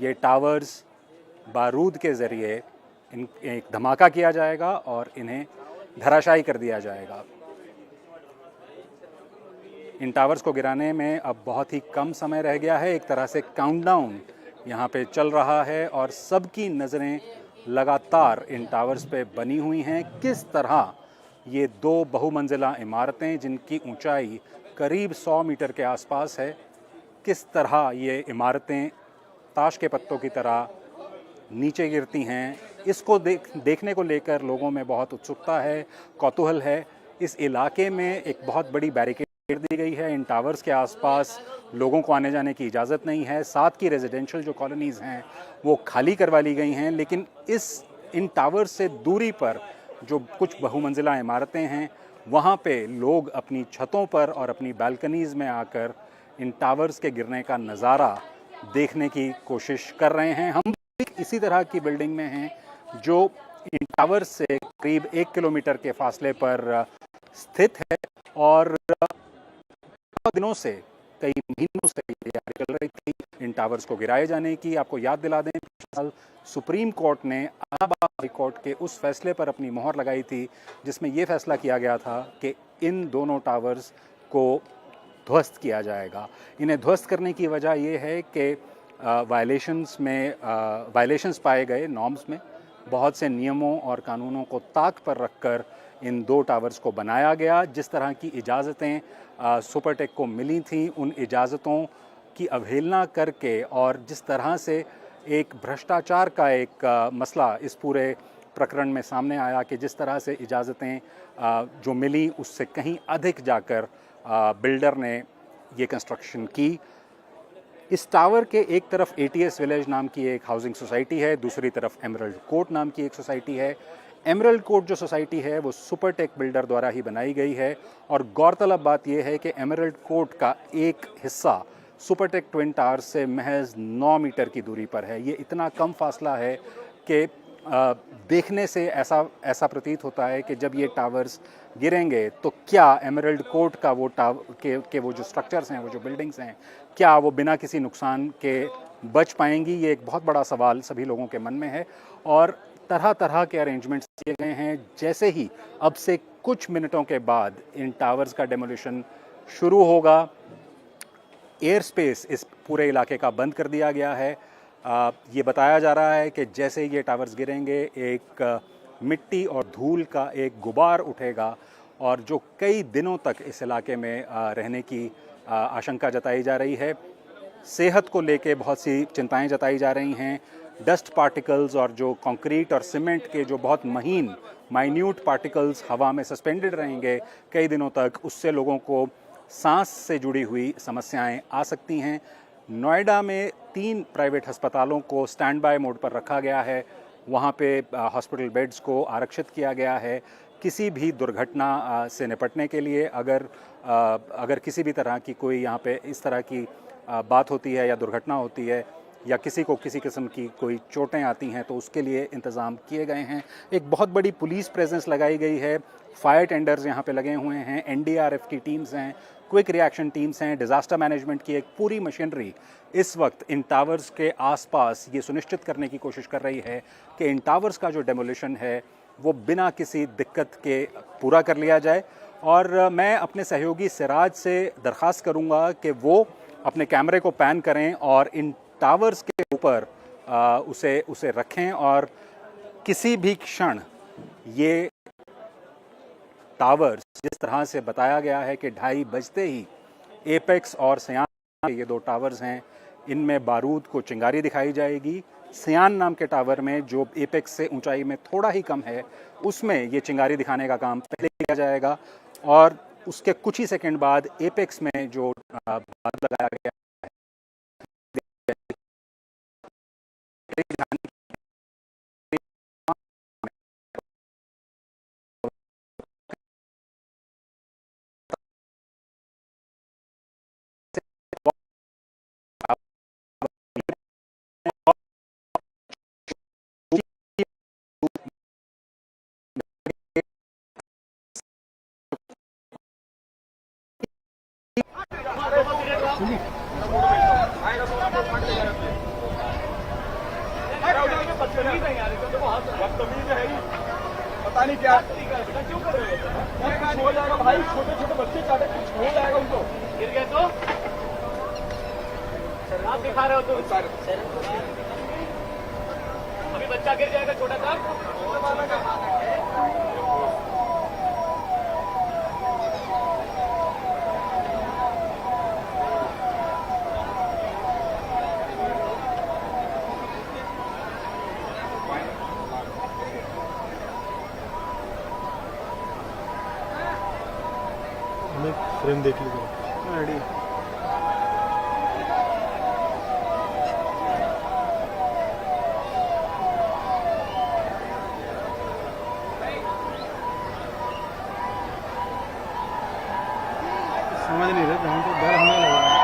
ये टावर्स बारूद के ज़रिए एक धमाका किया जाएगा और इन्हें धराशायी कर दिया जाएगा। इन टावर्स को गिराने में अब बहुत ही कम समय रह गया है। एक तरह से काउंटडाउन यहाँ पे चल रहा है और सबकी नज़रें लगातार इन टावर्स पे बनी हुई हैं। किस तरह ये दो बहुमंजिला इमारतें जिनकी ऊंचाई करीब 100 मीटर के आसपास है, किस तरह ये इमारतें ताश के पत्तों की तरह नीचे गिरती हैं, इसको देखने को लेकर लोगों में बहुत उत्सुकता है, कौतूहल है। इस इलाके में एक बहुत बड़ी बैरिकेड दी गई है। इन टावर्स के आसपास लोगों को आने जाने की इजाज़त नहीं है। साथ की रेजिडेंशियल जो कॉलोनीज़ हैं वो खाली करवा ली गई हैं, लेकिन इन टावर्स से दूरी पर जो कुछ बहुमंजिला इमारतें हैं वहाँ पे लोग अपनी छतों पर और अपनी बालकनीज़ में आकर इन टावर्स के गिरने का नज़ारा देखने की कोशिश कर रहे हैं। हम इसी तरह की बिल्डिंग में हैं जो इन टावर्स से करीब 1 किलोमीटर के फासले पर स्थित है और दिनों से, कई महीनों से तैयारी चल रही थी इन टावर्स को गिराए जाने की। आपको याद दिला दें, पिछले साल सुप्रीम कोर्ट ने इलाहाबाद हाई कोर्ट के उस फैसले पर अपनी मोहर लगाई थी जिसमें यह फैसला किया गया था कि इन दोनों टावर्स को ध्वस्त किया जाएगा। इन्हें ध्वस्त करने की वजह यह है कि वायलेशंस पाए गए नॉर्म्स में। बहुत से नियमों और कानूनों को ताक पर रखकर इन दो टावर्स को बनाया गया। जिस तरह की इजाज़तें सुपरटेक को मिली थीं, उन इजाज़तों की अवहेलना करके और जिस तरह से एक भ्रष्टाचार का एक मसला इस पूरे प्रकरण में सामने आया कि जिस तरह से इजाज़तें जो मिली उससे कहीं अधिक जाकर बिल्डर ने ये कंस्ट्रक्शन की। इस टावर के एक तरफ ATS विलेज नाम की एक हाउसिंग सोसाइटी है, दूसरी तरफ एमरल्ड कोर्ट नाम की एक सोसाइटी है। एमरल्ड कोर्ट जो सोसाइटी है वो सुपरटेक बिल्डर द्वारा ही बनाई गई है और गौरतलब बात यह है कि एमरल्ड कोर्ट का एक हिस्सा सुपरटेक ट्विन टावर्स से महज 9 मीटर की दूरी पर है। ये इतना कम फासला है कि देखने से ऐसा प्रतीत होता है कि जब ये टावर्स गिरेंगे तो क्या एमरल्ड कोर्ट का वो वो जो स्ट्रक्चर्स हैं, वो जो बिल्डिंग्स हैं, क्या वो बिना किसी नुकसान के बच पाएंगी? ये एक बहुत बड़ा सवाल सभी लोगों के मन में है और तरह तरह के अरेंजमेंट्स किए गए हैं। जैसे ही अब से कुछ मिनटों के बाद इन टावर्स का डेमोलिशन शुरू होगा, एयर स्पेस इस पूरे इलाके का बंद कर दिया गया है। ये बताया जा रहा है कि जैसे ही ये टावर्स गिरेंगे एक मिट्टी और धूल का एक गुबार उठेगा और जो कई दिनों तक इस इलाके में रहने की आशंका जताई जा रही है। सेहत को लेके बहुत सी चिंताएं जताई जा रही हैं। डस्ट पार्टिकल्स और जो कंक्रीट और सीमेंट के जो बहुत माइन्यूट पार्टिकल्स हवा में सस्पेंडेड रहेंगे कई दिनों तक, उससे लोगों को सांस से जुड़ी हुई समस्याएं आ सकती हैं। नोएडा में 3 प्राइवेट अस्पतालों को स्टैंड बाय मोड पर रखा गया है। वहाँ पे हॉस्पिटल बेड्स को आरक्षित किया गया है। किसी भी दुर्घटना से निपटने के लिए अगर किसी भी तरह की कोई यहाँ पे इस तरह की बात होती है या दुर्घटना होती है या किसी को किसी किस्म की कोई चोटें आती हैं तो उसके लिए इंतज़ाम किए गए हैं। एक बहुत बड़ी पुलिस प्रेजेंस लगाई गई है। फायर टेंडर्स यहाँ पे लगे हुए हैं, NDRF की टीम्स हैं, क्विक रिएक्शन टीम्स हैं, डिज़ास्टर मैनेजमेंट की एक पूरी मशीनरी इस वक्त इन टावर्स के आसपास ये सुनिश्चित करने की कोशिश कर रही है कि इन टावर्स का जो डेमोलिशन है वो बिना किसी दिक्कत के पूरा कर लिया जाए। और मैं अपने सहयोगी सिराज से दरख्वास्त करूँगा कि वो अपने कैमरे को पैन करें और इन टावर्स के ऊपर उसे रखें और किसी भी क्षण ये टावर्स, जिस तरह से बताया गया है कि 2:30 बजते ही एपेक्स और सयान, ये 2 टावर्स हैं, इनमें बारूद को चिंगारी दिखाई जाएगी। सयान नाम के टावर में जो एपेक्स से ऊंचाई में थोड़ा ही कम है, उसमें ये चिंगारी दिखाने का काम पहले किया जाएगा और उसके कुछ ही सेकंड बाद एपेक्स में जो बारूद लगाया गया बदतमीज है ही, पता नहीं क्या क्यों कर रहे हो? हो जाएगा भाई, छोटे छोटे बच्चे चाटे, कुछ हो जाएगा उनको। गिर गए तो आप दिखा रहे हो तुम। अभी बच्चा गिर जाएगा छोटा सा। फ्रेम देख लीजिए रेडी। समझ नहीं रहे, जहाँ तो डर हमें लग रहा है।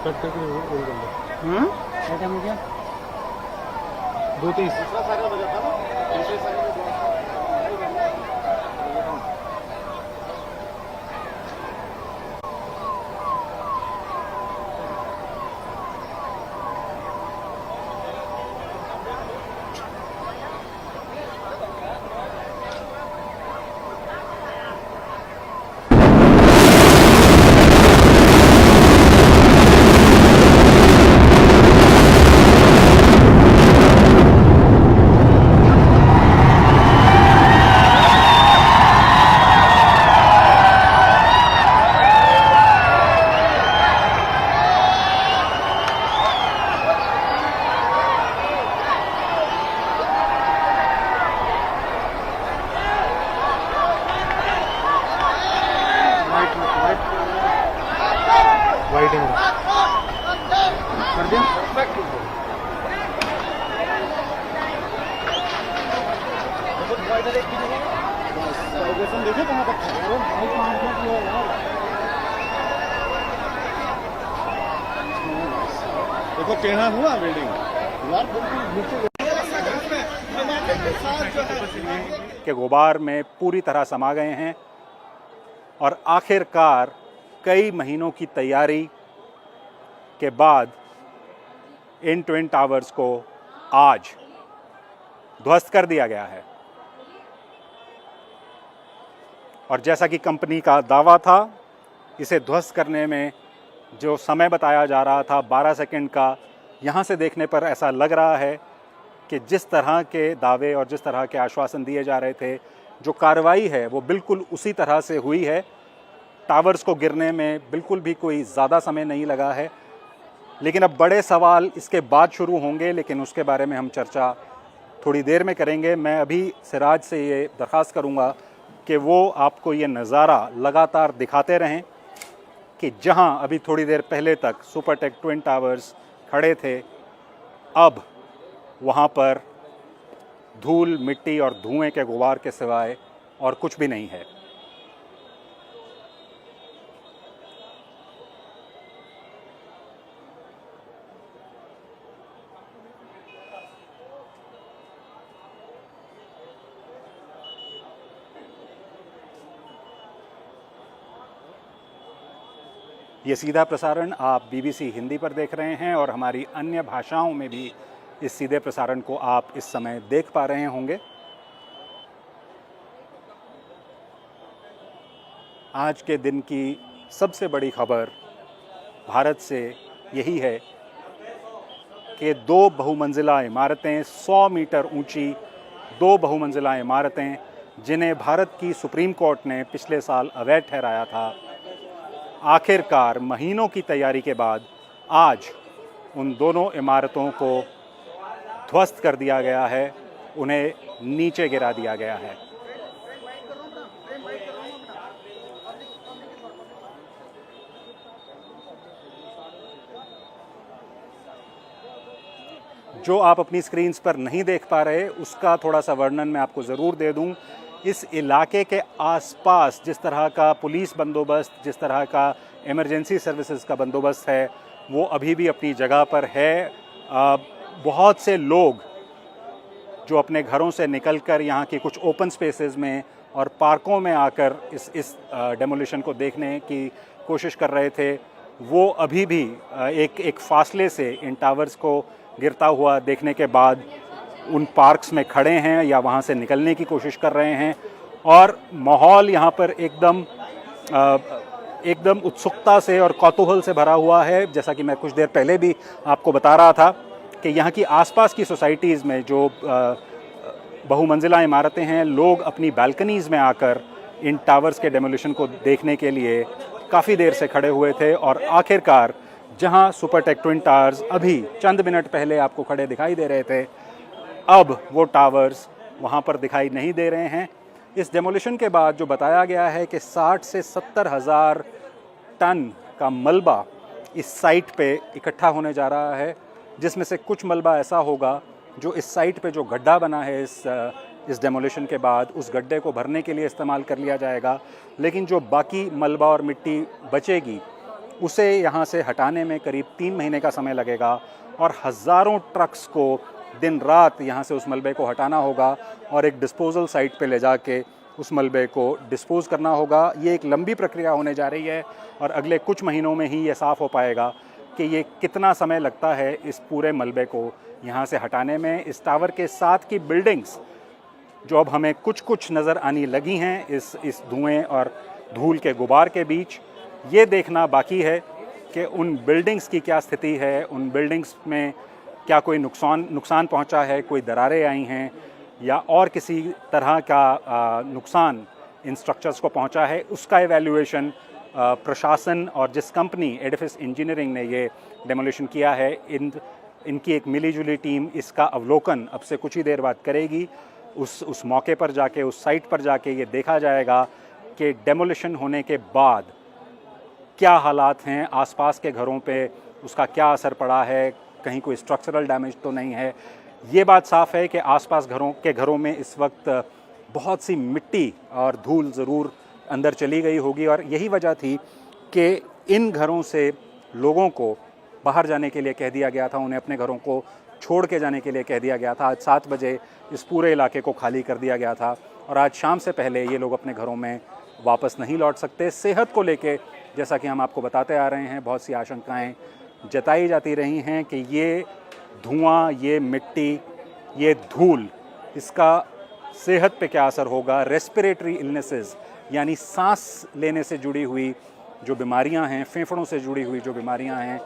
कट करके रोल कर दो। क्या टाइम हो गया? 2:30। दूसरा साइकिल बजाता ना, दूसरे साइकिल में वाइटिंग कर दिया। देखिए कहाँ तक देखो टेढ़ा हुआ बिल्डिंग यार, बिल्कुल के गुबार में पूरी तरह समा गए हैं और आखिरकार कई महीनों की तैयारी के बाद इन ट्विन टावर्स को आज ध्वस्त कर दिया गया है। और जैसा कि कंपनी का दावा था, इसे ध्वस्त करने में जो समय बताया जा रहा था 12 सेकंड का, यहाँ से देखने पर ऐसा लग रहा है कि जिस तरह के दावे और जिस तरह के आश्वासन दिए जा रहे थे, जो कार्रवाई है वो बिल्कुल उसी तरह से हुई है। टावर्स को गिरने में बिल्कुल भी कोई ज़्यादा समय नहीं लगा है। लेकिन अब बड़े सवाल इसके बाद शुरू होंगे, लेकिन उसके बारे में हम चर्चा थोड़ी देर में करेंगे। मैं अभी सिराज से ये दरख्वास्त करूँगा कि वो आपको ये नज़ारा लगातार दिखाते रहें कि जहां अभी थोड़ी देर पहले तक सुपरटेक ट्विन टावर्स खड़े थे, अब वहां पर धूल, मिट्टी और धुएं के गुबार के सिवाय और कुछ भी नहीं है। ये सीधा प्रसारण आप BBC हिंदी पर देख रहे हैं और हमारी अन्य भाषाओं में भी इस सीधे प्रसारण को आप इस समय देख पा रहे होंगे। आज के दिन की सबसे बड़ी खबर भारत से यही है कि 2 बहुमंजिला इमारतें, 100 मीटर ऊंची 2 बहुमंजिला इमारतें, जिन्हें भारत की सुप्रीम कोर्ट ने पिछले साल अवैध ठहराया था, आखिरकार महीनों की तैयारी के बाद आज उन दोनों इमारतों को ध्वस्त कर दिया गया है, उन्हें नीचे गिरा दिया गया है। जो आप अपनी स्क्रीन्स पर नहीं देख पा रहे, उसका थोड़ा सा वर्णन मैं आपको ज़रूर दे दूं। इस इलाके के आसपास जिस तरह का पुलिस बंदोबस्त, जिस तरह का इमरजेंसी सर्विसेज का बंदोबस्त है, वो अभी भी अपनी जगह पर है। बहुत से लोग जो अपने घरों से निकलकर यहाँ की कुछ ओपन स्पेसेस में और पार्कों में आकर इस डेमोलिशन को देखने की कोशिश कर रहे थे, वो अभी भी एक फासले से इन टावर्स को गिरता हुआ देखने के बाद उन पार्क्स में खड़े हैं या वहाँ से निकलने की कोशिश कर रहे हैं। और माहौल यहाँ पर एकदम उत्सुकता से और कौतूहल से भरा हुआ है। जैसा कि मैं कुछ देर पहले भी आपको बता रहा था कि यहाँ की आसपास की सोसाइटीज़ में जो बहुमंजिला इमारतें हैं, लोग अपनी बालकनीज़ में आकर इन टावर्स के डेमोलिशन को देखने के लिए काफ़ी देर से खड़े हुए थे। और आखिरकार जहां सुपरटेक ट्विन टावर्स अभी चंद मिनट पहले आपको खड़े दिखाई दे रहे थे, अब वो टावर्स वहां पर दिखाई नहीं दे रहे हैं। इस डेमोलिशन के बाद जो बताया गया है कि 60 से 70 हज़ार टन का मलबा इस साइट पे इकट्ठा होने जा रहा है, जिसमें से कुछ मलबा ऐसा होगा जो इस साइट पे जो गड्ढा बना है इस डेमोलिशन के बाद, उस गड्ढे को भरने के लिए इस्तेमाल कर लिया जाएगा। लेकिन जो बाकी मलबा और मिट्टी बचेगी, उसे यहाँ से हटाने में करीब 3 महीने का समय लगेगा और हज़ारों ट्रक्स को दिन रात यहाँ से उस मलबे को हटाना होगा और एक डिस्पोजल साइट पे ले जाके उस मलबे को डिस्पोज़ करना होगा। ये एक लंबी प्रक्रिया होने जा रही है और अगले कुछ महीनों में ही ये साफ़ हो पाएगा कि ये कितना समय लगता है इस पूरे मलबे को यहाँ से हटाने में। इस टावर के साथ की बिल्डिंग्स जो अब हमें कुछ नज़र आने लगी हैं इस धुएँ और धूल के गुबार के बीच, ये देखना बाकी है कि उन बिल्डिंग्स की क्या स्थिति है, उन बिल्डिंग्स में क्या कोई नुकसान पहुंचा है, कोई दरारें आई हैं या और किसी तरह का नुकसान इन स्ट्रक्चर्स को पहुंचा है। उसका एवैल्यूएशन प्रशासन और जिस कंपनी एडिफिस इंजीनियरिंग ने ये डेमोलिशन किया है, इनकी एक मिली-जुली टीम इसका अवलोकन अब से कुछ ही देर बाद करेगी। उस मौके पर जाके, उस साइट पर जाके ये देखा जाएगा कि डेमोलिशन होने के बाद क्या हालात हैं, आसपास के घरों पे उसका क्या असर पड़ा है, कहीं कोई स्ट्रक्चरल डैमेज तो नहीं है। ये बात साफ़ है कि आसपास घरों में इस वक्त बहुत सी मिट्टी और धूल ज़रूर अंदर चली गई होगी और यही वजह थी कि इन घरों से लोगों को बाहर जाने के लिए कह दिया गया था, उन्हें अपने घरों को छोड़ के जाने के लिए कह दिया गया था। आज 7 बजे इस पूरे इलाके को खाली कर दिया गया था और आज शाम से पहले ये लोग अपने घरों में वापस नहीं लौट सकते। सेहत को लेके जैसा कि हम आपको बताते आ रहे हैं, बहुत सी आशंकाएं जताई जाती रही हैं कि ये धुआं, ये मिट्टी, ये धूल, इसका सेहत पे क्या असर होगा। रेस्पिरेटरी इलनेसेस यानी सांस लेने से जुड़ी हुई जो बीमारियां हैं, फेफड़ों से जुड़ी हुई जो बीमारियां हैं,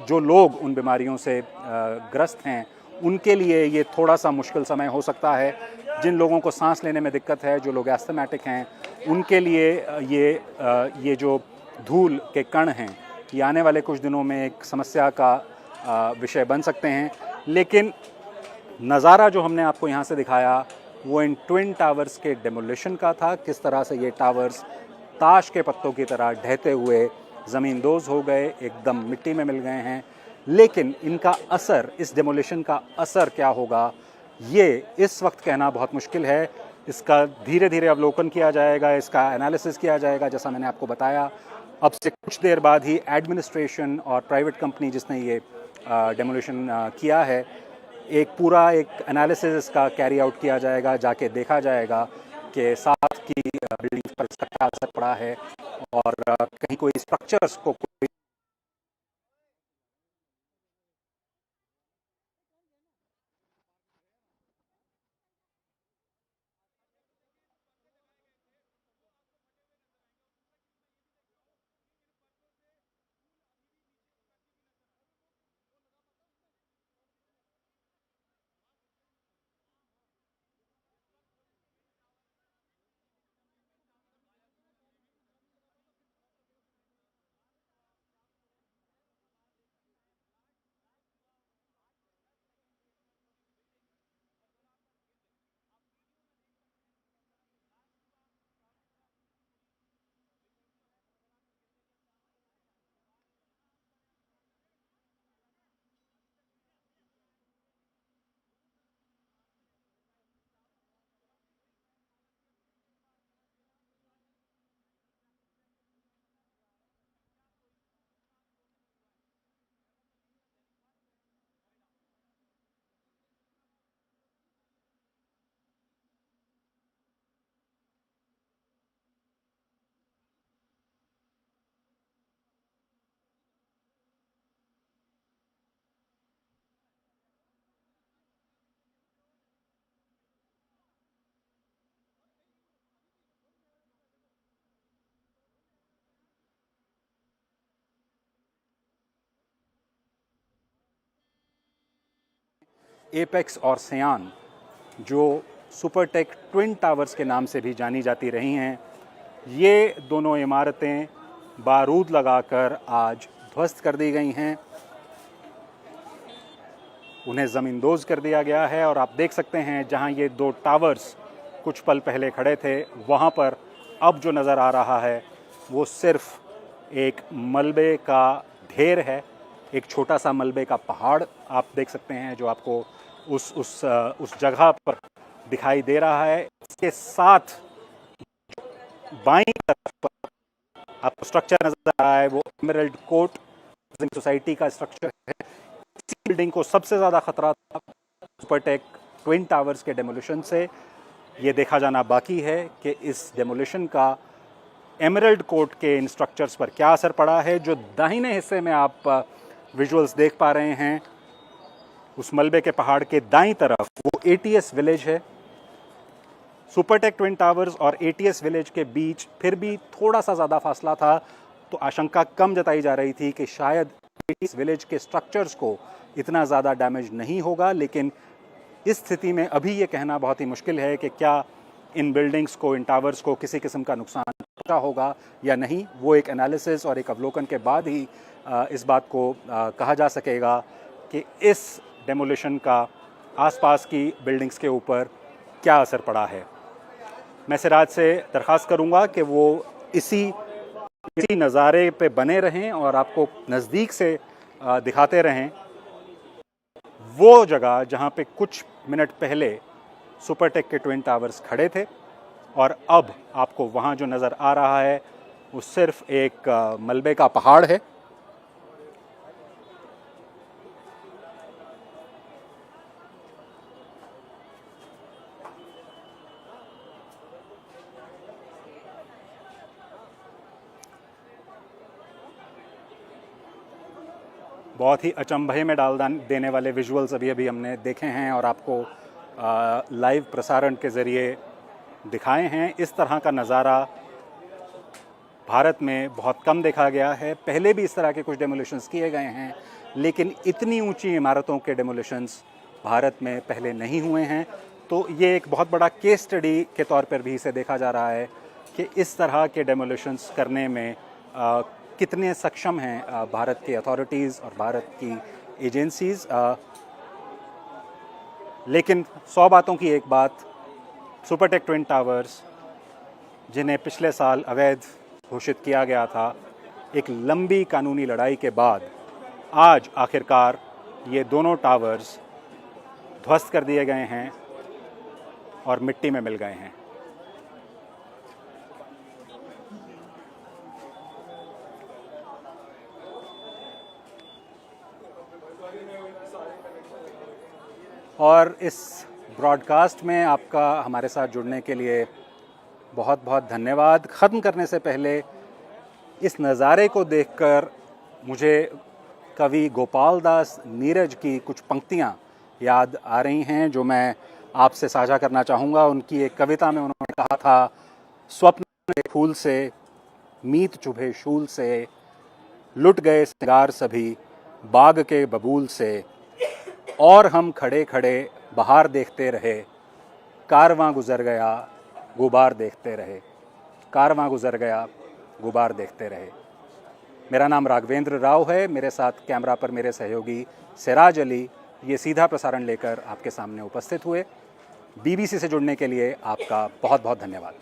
जो लोग उन बीमारियों से ग्रस्त हैं, उनके लिए ये थोड़ा सा मुश्किल समय हो सकता है। जिन लोगों को सांस लेने में दिक्कत है, जो लोग एस्थमेटिक हैं, उनके लिए ये जो धूल के कण हैं, ये आने वाले कुछ दिनों में एक समस्या का विषय बन सकते हैं। लेकिन नज़ारा जो हमने आपको यहाँ से दिखाया वो इन ट्विन टावर्स के डेमोलिशन का था। किस तरह से ये टावर्स ताश के पत्तों की तरह ढहते हुए ज़मींदोज़ हो गए, एकदम मिट्टी में मिल गए हैं। लेकिन इनका असर, इस डेमोलिशन का असर क्या होगा, ये इस वक्त कहना बहुत मुश्किल है। इसका धीरे धीरे अवलोकन किया जाएगा, इसका एनालिसिस किया जाएगा। जैसा मैंने आपको बताया, अब से कुछ देर बाद ही एडमिनिस्ट्रेशन और प्राइवेट कंपनी जिसने ये डेमोलिशन किया है, एक एनालिसिस इसका कैरी आउट किया जाएगा। जाके देखा जाएगा कि साथ की बिल्डिंग्स पर इसका क्या असर पड़ा है और कहीं कोई स्ट्रक्चर्स को कोई एपेक्स और सयान, जो सुपरटेक ट्विन टावर्स के नाम से भी जानी जाती रही हैं, ये दोनों इमारतें बारूद लगाकर आज ध्वस्त कर दी गई हैं, उन्हें ज़मींदोज़ कर दिया गया है। और आप देख सकते हैं जहां ये दो टावर्स कुछ पल पहले खड़े थे, वहां पर अब जो नज़र आ रहा है वो सिर्फ एक मलबे का ढेर है, एक छोटा सा मलबे का पहाड़ आप देख सकते हैं जो आपको उस जगह पर दिखाई दे रहा है। इसके साथ बाईं तरफ पर आपको स्ट्रक्चर नजर आ रहा है, वो एमरल्ड कोर्ट सोसाइटी का स्ट्रक्चर है। इसी बिल्डिंग को सबसे ज़्यादा खतरा था सुपरटेक ट्विन टावर्स के डेमोलिशन से। ये देखा जाना बाकी है कि इस डेमोलिशन का एमरल्ड कोर्ट के इन स्ट्रक्चर्स पर क्या असर पड़ा है। जो दाहिने हिस्से में आप विजुअल्स देख पा रहे हैं, उस मलबे के पहाड़ के दाईं तरफ वो एटीएस विलेज है। सुपरटेक ट्विन टावर्स और एटीएस विलेज के बीच फिर भी थोड़ा सा ज़्यादा फासला था, तो आशंका कम जताई जा रही थी कि शायद एटीएस विलेज के स्ट्रक्चर्स को इतना ज़्यादा डैमेज नहीं होगा। लेकिन इस स्थिति में अभी ये कहना बहुत ही मुश्किल है कि क्या इन बिल्डिंग्स को, इन टावर्स को किसी किस्म का नुकसान पहुंचा होगा या नहीं। वो एक एनालिसिस और एक अवलोकन के बाद ही इस बात को कहा जा सकेगा कि इस डेमोलिशन का आसपास की बिल्डिंग्स के ऊपर क्या असर पड़ा है। मैं सिराज से दरख्वास्त करूंगा कि वो इसी नज़ारे पे बने रहें और आपको नज़दीक से दिखाते रहें वो जगह जहां पे कुछ मिनट पहले सुपरटेक के ट्विन टावर्स खड़े थे, और अब आपको वहां जो नज़र आ रहा है वो सिर्फ एक मलबे का पहाड़ है। बहुत ही अचंभे में डाल देने वाले विजुअल्स अभी हमने देखे हैं और आपको लाइव प्रसारण के ज़रिए दिखाए हैं। इस तरह का नज़ारा भारत में बहुत कम देखा गया है। पहले भी इस तरह के कुछ डेमोलिशंस किए गए हैं, लेकिन इतनी ऊंची इमारतों के डेमोलिशंस भारत में पहले नहीं हुए हैं। तो ये एक बहुत बड़ा केस स्टडी के तौर पर भी इसे देखा जा रहा है कि इस तरह के डेमोलिशंस करने में कितने सक्षम हैं भारत की अथॉरिटीज़ और भारत की एजेंसीज़। लेकिन 100 बातों की एक बात, सुपरटेक ट्विन टावर्स जिन्हें पिछले साल अवैध घोषित किया गया था, एक लंबी कानूनी लड़ाई के बाद आज आखिरकार ये दोनों टावर्स ध्वस्त कर दिए गए हैं और मिट्टी में मिल गए हैं। और इस ब्रॉडकास्ट में आपका हमारे साथ जुड़ने के लिए बहुत बहुत धन्यवाद। ख़त्म करने से पहले इस नज़ारे को देखकर मुझे कवि गोपाल दास नीरज की कुछ पंक्तियाँ याद आ रही हैं जो मैं आपसे साझा करना चाहूँगा। उनकी एक कविता में उन्होंने कहा था, स्वप्न के फूल से मीत चुभे शूल से, लुट गए सिंगार सभी बाग के बबूल से, और हम खड़े खड़े बाहर देखते रहे, कारवां गुजर गया गुबार देखते रहे, कारवां गुजर गया गुबार देखते रहे। मेरा नाम राघवेंद्र राव है, मेरे साथ कैमरा पर मेरे सहयोगी सिराज अली ये सीधा प्रसारण लेकर आपके सामने उपस्थित हुए। बीबीसी से जुड़ने के लिए आपका बहुत बहुत धन्यवाद।